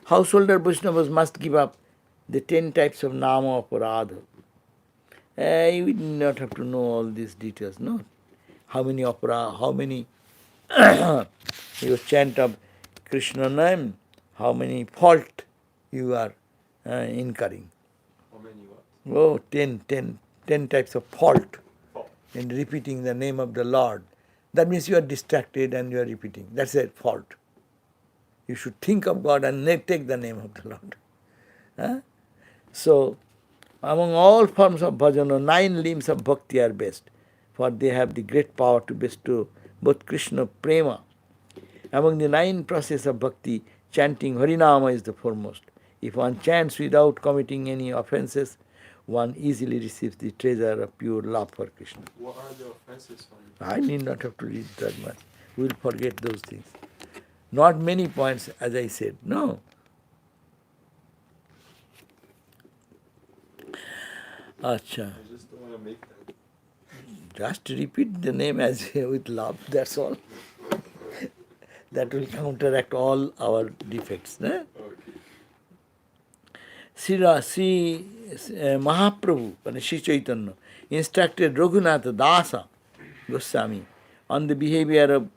Householder Vaishnavas must give up the 10 types of nama aparadha. You would not have to know all these details, no? How many opera, how many you chant of Krishna name, how many fault you are incurring. How many what? Oh, 10 types of fault in repeating the name of the Lord. That means you are distracted and you are repeating. That's a fault. You should think of God and take the name of the Lord. Huh? So, among all forms of bhajana, 9 limbs of bhakti are best, for they have the great power to bestow both Krishna prema. Among the 9 processes of bhakti, chanting Harinama is the foremost. If one chants without committing any offences, one easily receives the treasure of pure love for Krishna. What are the offenses from you? I need not have to read that much. We will forget those things. Not many points, as I said. No. Acha. I just don't want to make that. Just repeat the name as with love, that's all. That will counteract all our defects. Okay. Sri Mahaprabhu, Sri Chaitanya, instructed Raghunath Dasa Goswami on the behavior of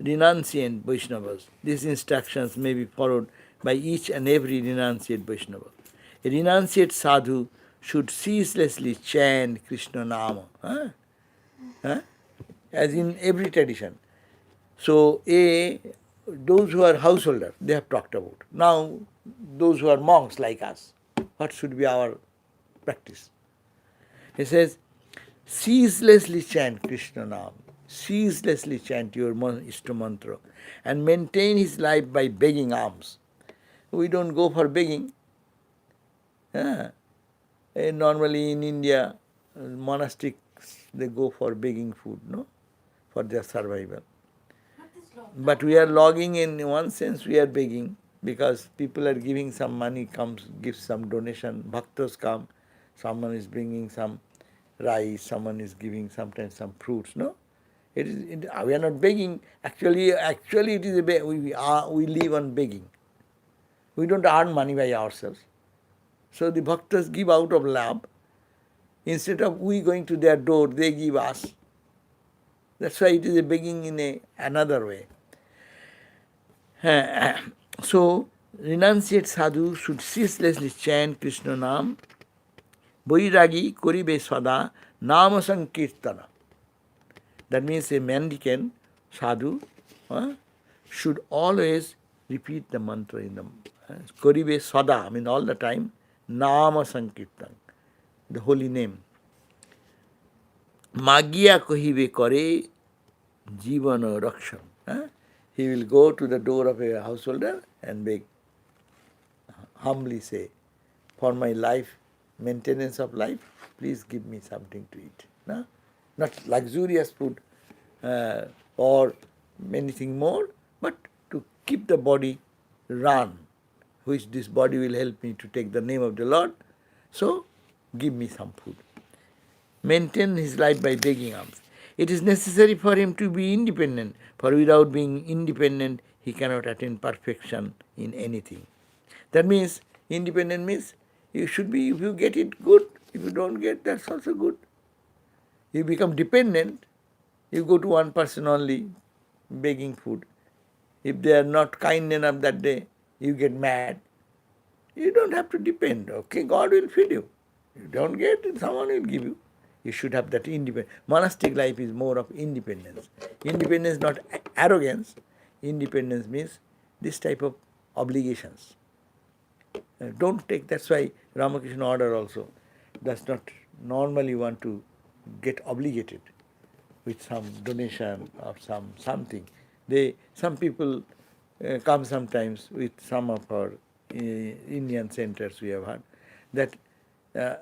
renunciant Vaishnavas. These instructions may be followed by each and every renunciate Vaishnava. A renunciate sadhu should ceaselessly chant Krishna Nama, as in every tradition. So, those who are householders, they have talked about. Now, those who are monks like us, what should be our practice? He says, ceaselessly chant Krishna Nam, ceaselessly chant your Ishta mantra, and maintain his life by begging alms. We don't go for begging. Normally in India, monastics, they go for begging food, no? For their survival. But we are logging in one sense, we are begging, because people are giving some money, gives some donation, bhaktas come, someone is bringing some rice, someone is giving sometimes some fruits, no? We are not begging. Actually it is we live on begging. We don't earn money by ourselves. So the bhaktas give out of love. Instead of we going to their door, they give us. That's why it is a begging in another way. So, renunciate sadhu should ceaselessly chant Krishna Nam, Vairagi Koribe Sada Nama Sankirtana. That means a mendicant sadhu should always repeat the mantra in the Koribe Sada, all the time, Nama Sankirtan, the holy name. Magiya Kohibe Kore Jivana Rakshan. He will go to the door of a householder and beg, humbly say, for my life, maintenance of life, please give me something to eat. No? Not luxurious food or anything more, but to keep the body run, which this body will help me to take the name of the Lord. So, give me some food. Maintain his life by begging alms. It is necessary for him to be independent, for without being independent, he cannot attain perfection in anything. That means, independent means, you should be, if you get it, good. If you don't get, that's also good. You become dependent, you go to one person only, begging food. If they are not kind enough that day, you get mad. You don't have to depend, okay? God will feed you. You don't get it, someone will give you. You should have that independence. Monastic life is more of independence. Independence, not arrogance. Independence means this type of obligations. Don't take, that's why Ramakrishna order also does not normally want to get obligated with some donation or something. Some people come sometimes with some of our Indian centers we have had, that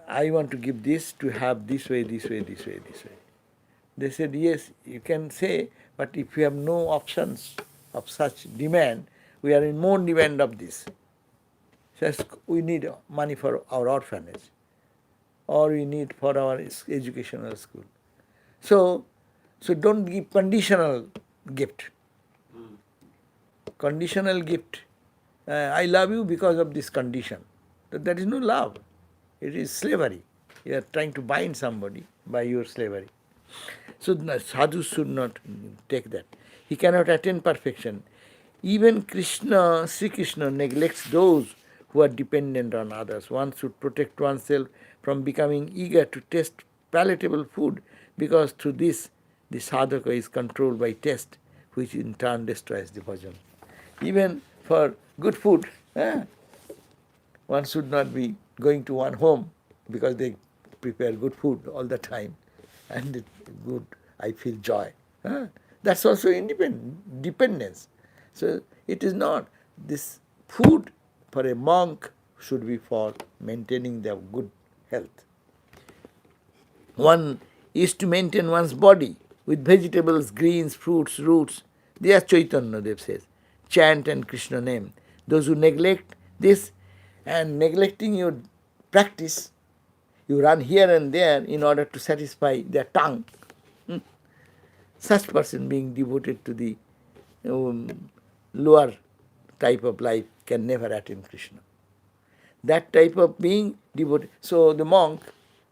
I want to give this to have this way, this way, this way, this way. They said, yes, you can say, but if you have no options of such demand, we are in more demand of this. Just we need money for our orphanage, or we need for our educational school. So don't give conditional gift. Conditional gift. I love you because of this condition. That is no love. It is slavery. You are trying to bind somebody by your slavery. So sadhu should not take that. He cannot attain perfection. Even Sri Krishna neglects those who are dependent on others. One should protect oneself from becoming eager to taste palatable food, because through this the sadhaka is controlled by taste, which in turn destroys the bhajan. Even for good food, one should not be going to one home because they prepare good food all the time and good, I feel joy. That's also dependence. So it is not. This food for a monk should be for maintaining their good health. One is to maintain one's body with vegetables, greens, fruits, roots. They are Chaitanya, Dev says. Chant and Krishna name. Those who neglect this and neglecting your practice, you run here and there in order to satisfy their tongue. Such person being devoted to the lower type of life can never attain Krishna. That type of being devoted. So the monk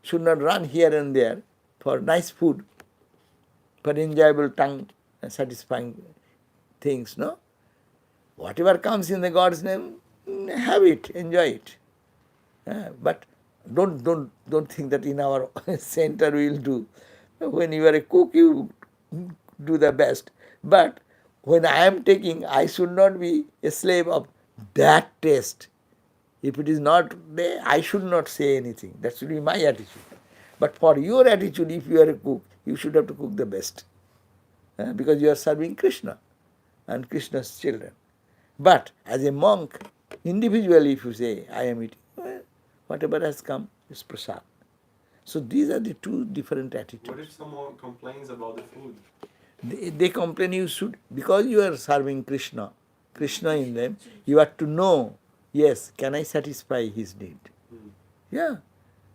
should not run here and there for nice food, for enjoyable tongue satisfying things, no? Whatever comes in the God's name, have it, enjoy it. But don't think that in our center we will do. When you are a cook, you do the best. But when I am taking, I should not be a slave of that taste. If it is not there, I should not say anything. That should be my attitude. But for your attitude, if you are a cook, you should have to cook the best. Because you are serving Krishna and Krishna's children. But as a monk, individually if you say, I am eating, whatever has come is prasad. So these are the two different attitudes. What if someone complains about the food? They complain you should, because you are serving Krishna in them, you have to know, yes, can I satisfy his need? Yeah,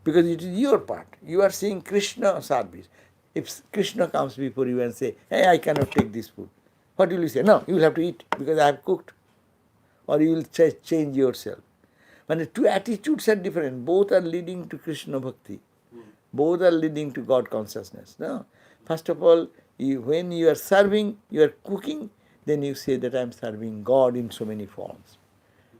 because it is your part. You are seeing Krishna service. If Krishna comes before you and say, hey, I cannot take this food, what will you say? No, you will have to eat because I have cooked. Or you will change yourself. But the two attitudes are different. Both are leading to Krishna bhakti. Both are leading to God consciousness. No? First of all, when you are serving, you are cooking, then you say that I am serving God in so many forms.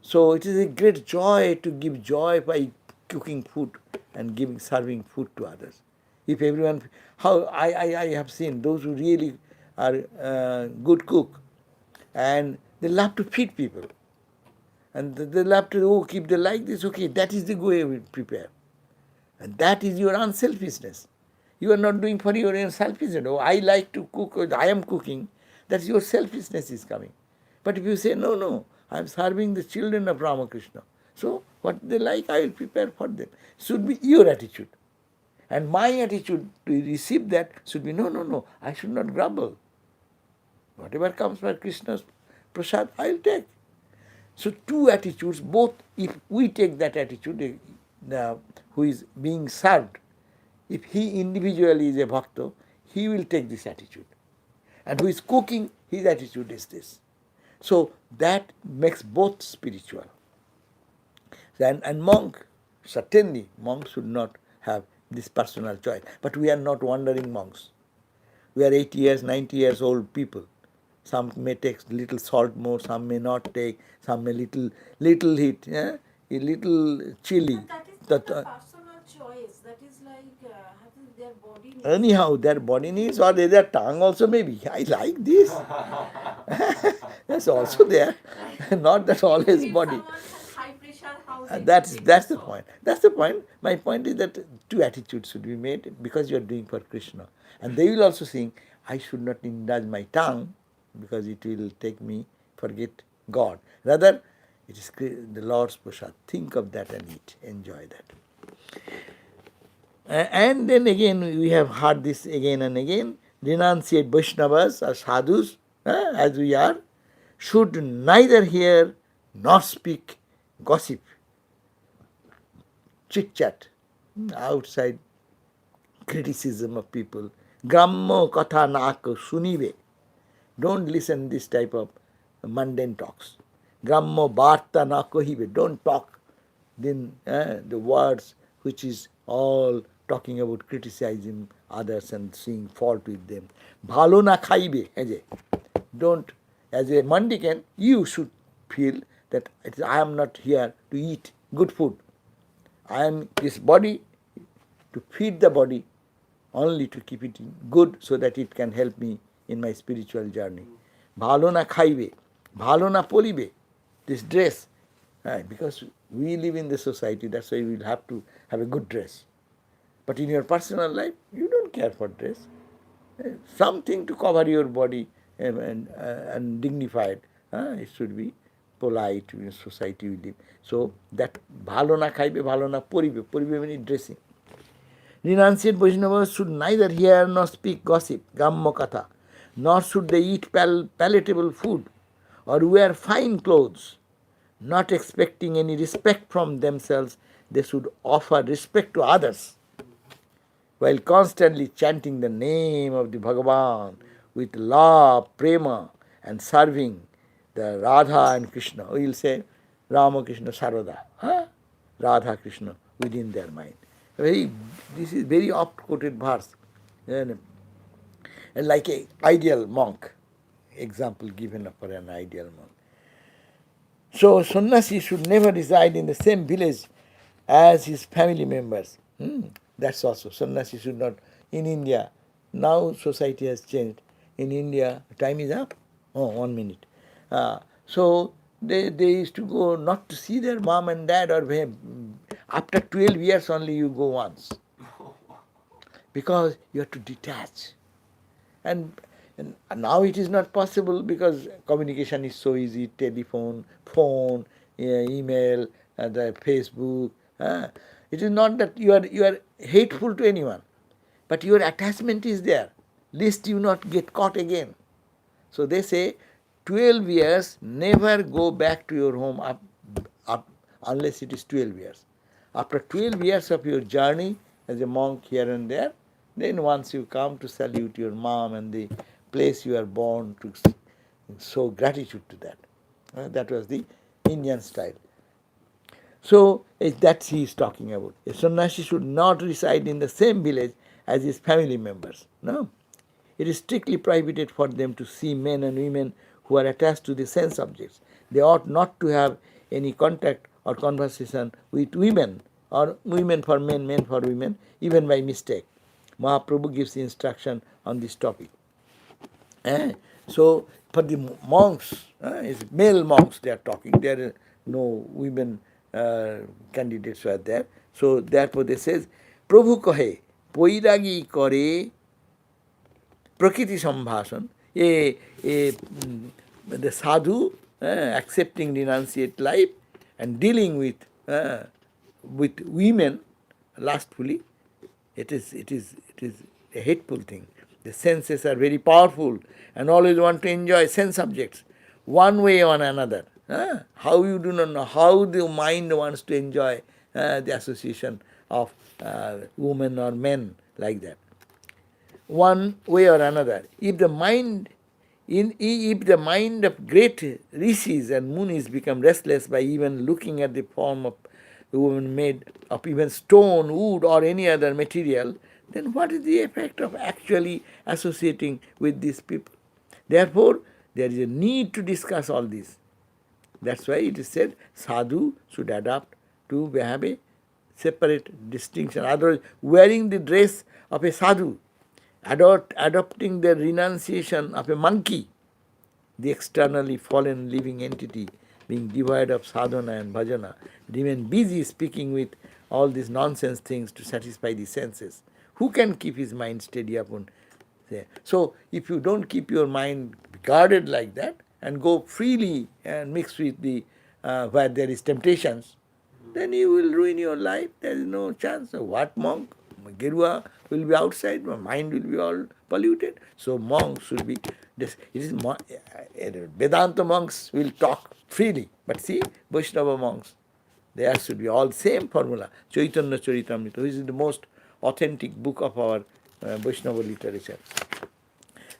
So it is a great joy to give joy by cooking food and serving food to others. If everyone, how I have seen those who really are good cook and they love to feed people. And they love to, keep the like this, okay, that is the way we prepare. And that is your unselfishness. You are not doing for your own selfishness. Oh, I like to cook, or I am cooking. That's your selfishness is coming. But if you say, no, I am serving the children of Ramakrishna. So what they like, I will prepare for them. Should be your attitude. And my attitude to receive that should be, no, I should not grumble. Whatever comes by Krishna's prasad, I will take. So two attitudes, both, if we take that attitude, who is being served, if he individually is a bhakta, he will take this attitude. And who is cooking, his attitude is this. So that makes both spiritual. And monk, certainly monks should not have this personal choice. But we are not wandering monks. We are 80 years, 90 years old people. Some may take little salt more, some may not take, some may little heat, a little chili. But that is not a personal choice. That is like having their body needs. Anyhow, their body needs or their tongue also maybe. I like this. That's also there. Not that always If body. someone has high pressure, how they That's take the so. point. That's the point. My point is that two attitudes should be made because you are doing for Krishna. And they will also think, I should not indulge my tongue because it will take me forget God. Rather, it is the Lord's prasad. Think of that and eat. Enjoy that. And then again, we have heard this again and again. Renunciate Vaishnavas or sadhus, as we are, should neither hear nor speak gossip, chit-chat, outside criticism of people. Grammo katha naka sunive. Don't listen this type of mundane talks. Grammo varta na kohibe. Don't talk then the words which is all talking about criticizing others and seeing fault with them. Bhalo na khaibe. Don't, as a mendicant, you should feel that I am not here to eat good food. I am this body, to feed the body, only to keep it good so that it can help me in my spiritual journey. Bhalo na khaibe, bhalo na polibe, this dress, because we live in the society, that's why we will have to have a good dress. But in your personal life, you don't care for dress. Something to cover your body and dignified. It should be polite in society we live. So that bhalo na khaibe, bhalo na poribe. Poribe means dressing. Renunciate Vaishnavas should neither hear nor speak gossip, gamma katha, nor should they eat palatable food or wear fine clothes. Not expecting any respect from themselves, they should offer respect to others while constantly chanting the name of the Bhagavan with love, prema, and serving the Radha and Krishna. We will say Rama, Krishna, Sarvada. Radha, Krishna within their mind. This is very oft quoted verse. And like an ideal monk, example given for an ideal monk. So sannyasi should never reside in the same village as his family members. That's also, sannyasi should not, in India, now society has changed. In India, time is up. Oh, 1 minute. So they used to go not to see their mom and dad, or after 12 years only you go once. Because you have to detach. And now it is not possible because communication is so easy, telephone, phone, email, the Facebook. It is not that you are hateful to anyone, but your attachment is there, lest you not get caught again. So they say 12 years, never go back to your home unless it is 12 years. After 12 years of your journey as a monk here and there, then once you come to salute your mom and the place you are born, to show gratitude to that. That was the Indian style. So that he is talking about. A sannyasi should not reside in the same village as his family members. No. It is strictly prohibited for them to see men and women who are attached to the sense objects. They ought not to have any contact or conversation with women, or women for men, men for women, even by mistake. Mahaprabhu gives instruction on this topic. So for the monks, it's male monks they are talking, there are no women candidates who are there. So therefore they says, Prabhu kahe, poiragi kare prakriti sambhasan, the sadhu accepting renunciate life and dealing with women lustfully, it is a hateful thing. The senses are very powerful and always want to enjoy sense objects one way or another. How you do not know how the mind wants to enjoy the association of women or men like that. One way or another. If the mind of great rishis and munis become restless by even looking at the form of the woman made of even stone, wood or any other material, then what is the effect of actually associating with these people? Therefore, there is a need to discuss all this. That's why it is said sadhu should adapt to have a separate distinction. Otherwise, wearing the dress of a sadhu, adopting the renunciation of a monkey, the externally fallen living entity, being devoid of sadhana and bhajana, remain busy speaking with all these nonsense things to satisfy the senses. Who can keep his mind steady upon there? So, if you don't keep your mind guarded like that and go freely and mix with the where there is temptations, then you will ruin your life. There is no chance. So what monk? Gerua will be outside, my mind will be all polluted. So monks should be, Vedanta monks will talk freely. But see, Vaishnava monks, there should be all same formula. Chaitanya Charitamrita, which is the most authentic book of our Vaishnava literature.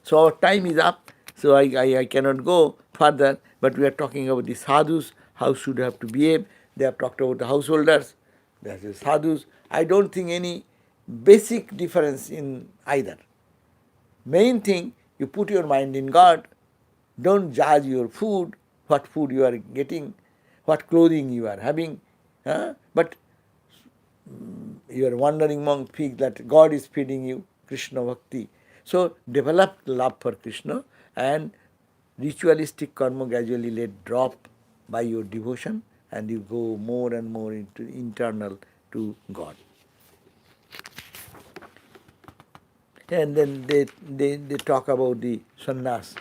So our time is up, so I cannot go further, but we are talking about the sadhus, how should have to behave. They have talked about the householders, that is sadhus. I don't think any basic difference in either. Main thing, you put your mind in God, don't judge your food, what food you are getting, what clothing you are having, but you are wandering monk thinks that God is feeding you, Krishna Bhakti. So develop love for Krishna, and ritualistic karma gradually let drop by your devotion, and you go more and more into internal to God. And then they talk about the sannyas.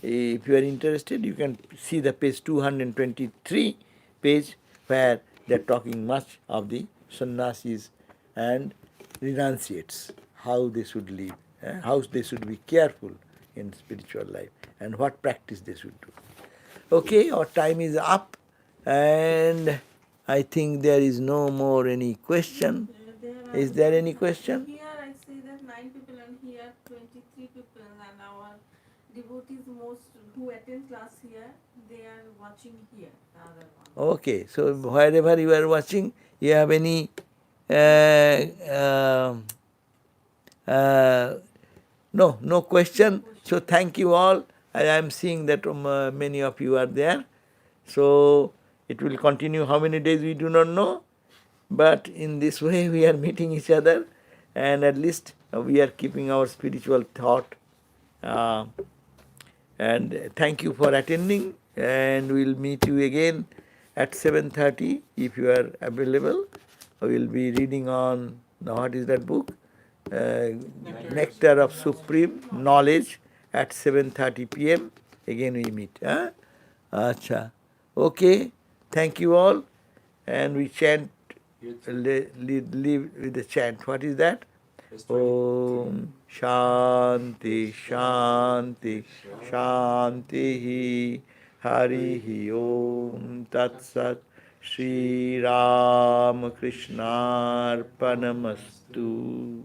If you are interested, you can see the page 223 page, where they are talking much of the sannyasis and renunciates, how they should live, how they should be careful in spiritual life, and what practice they should do. Okay, our time is up, and I think there is no more any question. Is there any question? Here I see that 9 people and here 23 people, and our devotees most who attend class here, they are watching here, the other one. Okay, so wherever you are watching, you have any uh, no question. So thank you all. I am seeing that many of you are there. So it will continue how many days we do not know. But in this way we are meeting each other, and at least we are keeping our spiritual thought. And thank you for attending, and we'll meet you again at 7:30 if you are available. We will be reading on, what is that book? Nectar of Supreme Knowledge at 7:30 p.m. Again we meet. Acha. Okay. Thank you all. And we chant, leave with the chant. What is that? Om Shanti Shanti Shanti Harihi Om Tat Sat Shri Ram Krishnarpanamastu.